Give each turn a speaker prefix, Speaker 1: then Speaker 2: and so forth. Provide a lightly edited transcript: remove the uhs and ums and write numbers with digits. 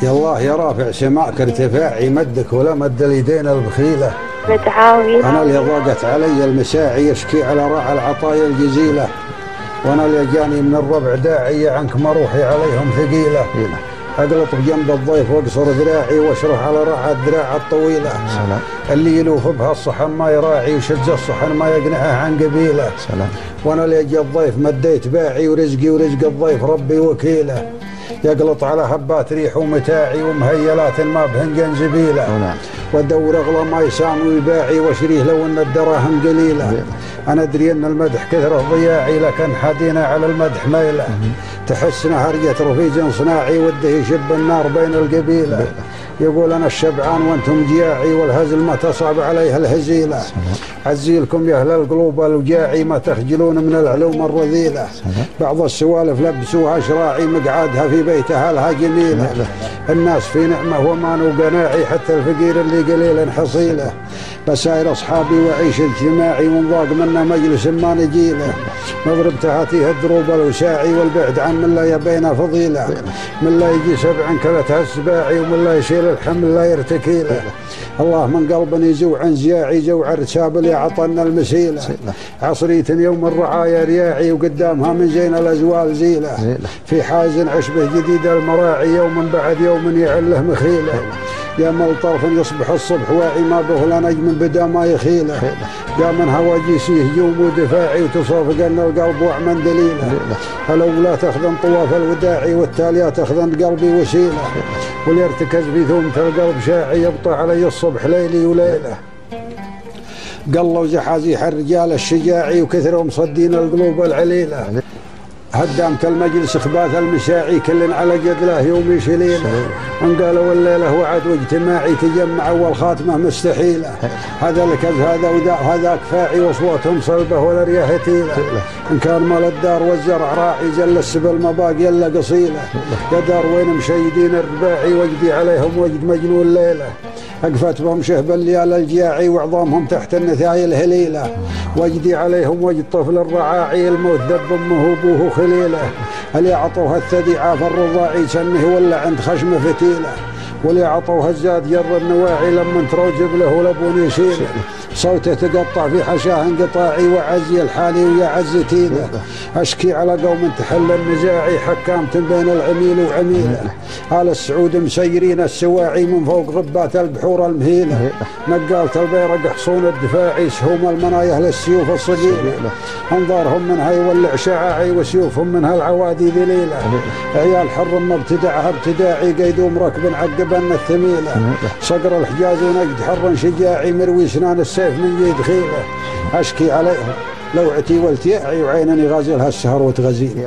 Speaker 1: يا الله يا رافع سماك ارتفاعي مدك ولا مد اليدين البخيله.
Speaker 2: متعاون.
Speaker 1: انا اللي ضاقت علي المساعي يشكي على راعي العطايا الجزيله، وانا اللي جاني من الربع داعي عنك مروحي عليهم ثقيله. اقلط بجنب الضيف واقصر ذراعي واشرح على راعي الدراع الطويله.
Speaker 3: سلام.
Speaker 1: اللي يلوف بها الصحن ما يراعي وشج الصحن ما يقنعه عن قبيله.
Speaker 3: سلام.
Speaker 1: وانا اللي اجي الضيف مديت باعي ورزقي ورزق الضيف ربي وكيله. يقلط على هبات ريح ومتاعي ومهيلات ما بهن جنزبيله. وادور اغلى ما يسام ويباعي واشريه لو ان الدراهم قليله. انا ادري ان المدح كثره ضياعي لكن حدينا على المدح ميله. تحسنا هرجة رفيج صناعي وده يشب النار بين القبيله. يقول انا الشبعان وانتم جياعي والهزل ما تصعب عليها الهزيله. عزيلكم يا اهل القلوب الوجاعي ما تخجلون من العلوم الرذيله. بعض السوالف لبسوها شراعي مقعادها في بيتها لها جميله. الناس في نعمه ومان وقناعي حتى الفقير اللي قليل حصيله. بساير اصحابي وعيش اجتماعي ونضاق منا مجلس ما نجيله. نضرب تهاتيه الدروب الوساعي والبعد عن من لا يبين فضيله. من لا يجي سبعا كلتها السباعي ومن لا يشيل الحمل لا يرتكيله. الله من قلب يزوع عن زياعي زوع رساب اللي عطنا المسيله. عصرية يوم الرعايا رياعي وقدامها من زين الازوال زيله. في حازن عشبه جديد المراعي يوم بعد يوم يعله مخيله. يا مل طرف يصبح الصبح واعي ما به لا نجم بدا ما يخيله. يا من هواجيسي هجوم ودفاعي وتصافق ان القلب وعمن دليله. الاولى تخدم طواف الوداعي والتاليه تخدم قلبي وسيله. وليرتكز في ثومة القلب شاعي يبطى علي الصبح ليلي وليله. قلوا زحازيح الرجال الشجاعي وكثرهم صدين القلوب العليله. هدامت المجلس اخباث المشاعي كل على جدله يوم يشيليله. ان قالوا الليله وعد واجتماعي تجمعوا والخاتمه مستحيله. هذا الكذب هذا وذا هذاك فاعي واصواتهم صلبه ولا رياح تيله. ان كان مال الدار والزرع راعي جل السبل مباقي يلا قصيله. يا دار وين مشيدين الرباعي وجدي عليهم وجد مجنون ليله. أقفت بهم شهب الليال الجاعي وعظامهم تحت النثايا الهليله. وجدي عليهم وجد طفل الرعاعي الموت ذب امه وابوه خليله. اللي عطوها الثدي عاف الرضاعي سنه ولا عند خشمه فتيله. واللي عطوها الزاد جر النواعي لما تروجب له ولبون يشيله. صوته تقطع في حشاه انقطاعي وعزي الحالي ويا عزتيله. اشكي على قوم تحل النزاعي حكامة بين العميل وعميله. آل السعود مسيرين السواعي من فوق غبات البحور المهيله. نقالة البيرق حصون الدفاعي سهوم المنايه للسيوف الصقيله. انظارهم منها يولع شعاعي وسيوفهم منها العوادي ذليله. عيال حر ما ابتدعها ابتداعي قيدوم ركب عقبن الثميله. صقر الحجاز ونجد حر شجاعي مروي سنان السيف من يد خيله. اشكي عليهم لوعتي والتياعي وعينني غازلها السهر وتغزيل.